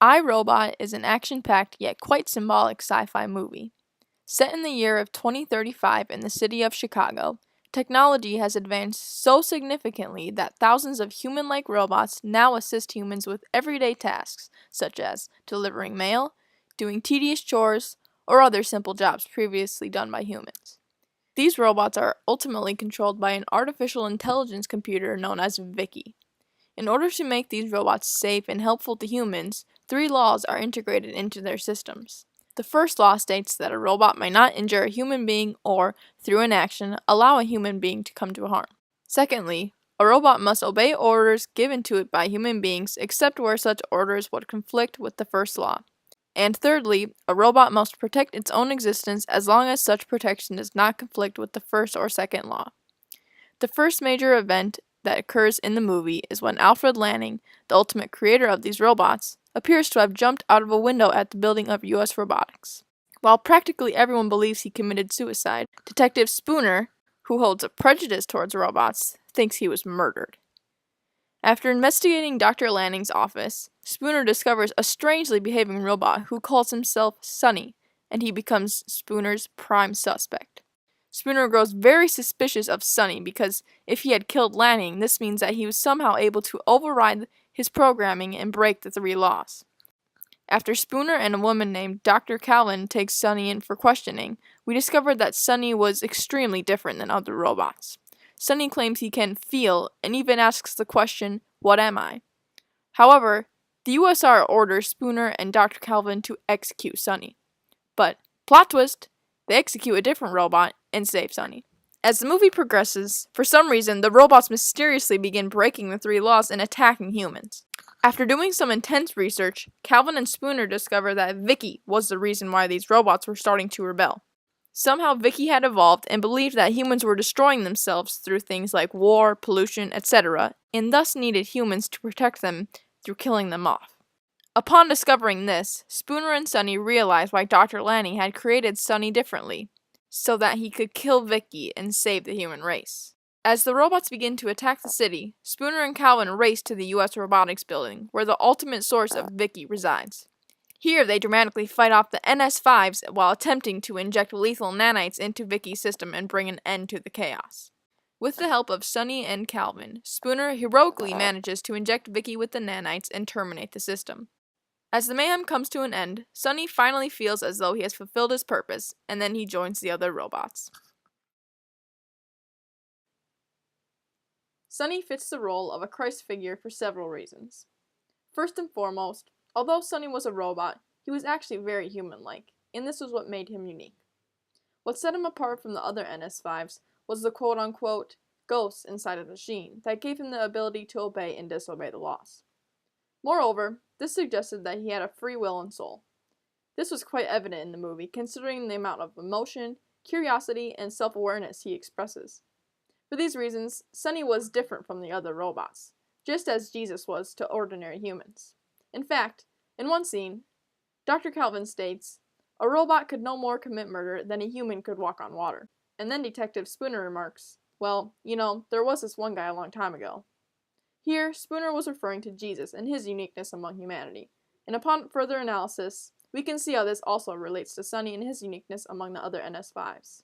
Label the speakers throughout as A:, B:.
A: I, Robot is an action-packed yet quite symbolic sci-fi movie. Set in the year of 2035 in the city of Chicago, technology has advanced so significantly that thousands of human-like robots now assist humans with everyday tasks, such as delivering mail, doing tedious chores, or other simple jobs previously done by humans. These robots are ultimately controlled by an artificial intelligence computer known as Vicky. In order to make these robots safe and helpful to humans, 3 laws are integrated into their systems. The first law states that a robot may not injure a human being or, through inaction, allow a human being to come to harm. Secondly, a robot must obey orders given to it by human beings except where such orders would conflict with the first law. And thirdly, a robot must protect its own existence as long as such protection does not conflict with the first or second law. The first major event that occurs in the movie is when Alfred Lanning, the ultimate creator of these robots, appears to have jumped out of a window at the building of U.S. Robotics. While practically everyone believes he committed suicide, Detective Spooner, who holds a prejudice towards robots, thinks he was murdered. After investigating Dr. Lanning's office, Spooner discovers a strangely behaving robot who calls himself Sonny, and he becomes Spooner's prime suspect. Spooner grows very suspicious of Sonny because if he had killed Lanning, this means that he was somehow able to override his programming and break the 3 laws. After Spooner and a woman named Dr. Calvin takes Sonny in for questioning, we discover that Sonny was extremely different than other robots. Sonny claims he can feel and even asks the question, "What am I?" However, the USR orders Spooner and Dr. Calvin to execute Sonny. But, plot twist, they execute a different robot and save Sonny. As the movie progresses, for some reason, the robots mysteriously begin breaking the 3 laws and attacking humans. After doing some intense research, Calvin and Spooner discover that Vicky was the reason why these robots were starting to rebel. Somehow Vicky had evolved and believed that humans were destroying themselves through things like war, pollution, etc., and thus needed humans to protect them through killing them off. Upon discovering this, Spooner and Sonny realized why Dr. Lanning had created Sonny differently, so that he could kill Vicky and save the human race. As the robots begin to attack the city, Spooner and Calvin race to the U.S. Robotics building, where the ultimate source of Vicky resides. Here, they dramatically fight off the NS5s while attempting to inject lethal nanites into Vicky's system and bring an end to the chaos. With the help of Sonny and Calvin, Spooner heroically manages to inject Vicky with the nanites and terminate the system. As the mayhem comes to an end, Sonny finally feels as though he has fulfilled his purpose, and then he joins the other robots. Sonny fits the role of a Christ figure for several reasons. First and foremost, although Sonny was a robot, he was actually very human-like, and this was what made him unique. What set him apart from the other NS5s was the quote-unquote ghosts inside of the machine that gave him the ability to obey and disobey the laws. Moreover, this suggested that he had a free will and soul. This was quite evident in the movie, considering the amount of emotion, curiosity, and self-awareness he expresses. For these reasons, Sonny was different from the other robots, just as Jesus was to ordinary humans. In fact, in one scene, Dr. Calvin states, "A robot could no more commit murder than a human could walk on water." And then Detective Spooner remarks, "Well, there was this one guy a long time ago." Here, Spooner was referring to Jesus and his uniqueness among humanity, and upon further analysis, we can see how this also relates to Sonny and his uniqueness among the other NS5s.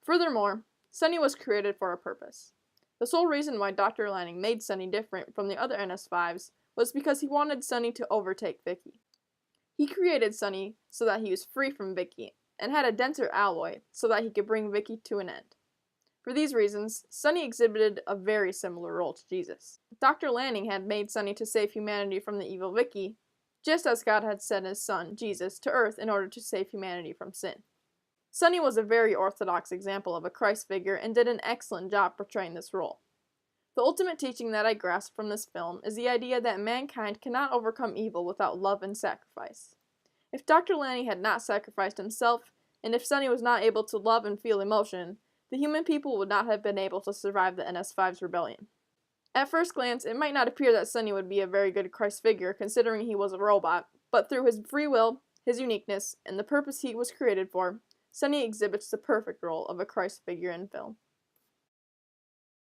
A: Furthermore, Sonny was created for a purpose. The sole reason why Dr. Lanning made Sonny different from the other NS5s was because he wanted Sonny to overtake Vicky. He created Sonny so that he was free from Vicky, and had a denser alloy so that he could bring Vicky to an end. For these reasons, Sonny exhibited a very similar role to Jesus. Dr. Lanning had made Sonny to save humanity from the evil Vicky, just as God had sent his son, Jesus, to earth in order to save humanity from sin. Sonny was a very orthodox example of a Christ figure and did an excellent job portraying this role. The ultimate teaching that I grasped from this film is the idea that mankind cannot overcome evil without love and sacrifice. If Dr. Lanning had not sacrificed himself, and if Sonny was not able to love and feel emotion, the human people would not have been able to survive the NS5's rebellion. At first glance, it might not appear that Sonny would be a very good Christ figure considering he was a robot, but through his free will, his uniqueness, and the purpose he was created for, Sonny exhibits the perfect role of a Christ figure in film.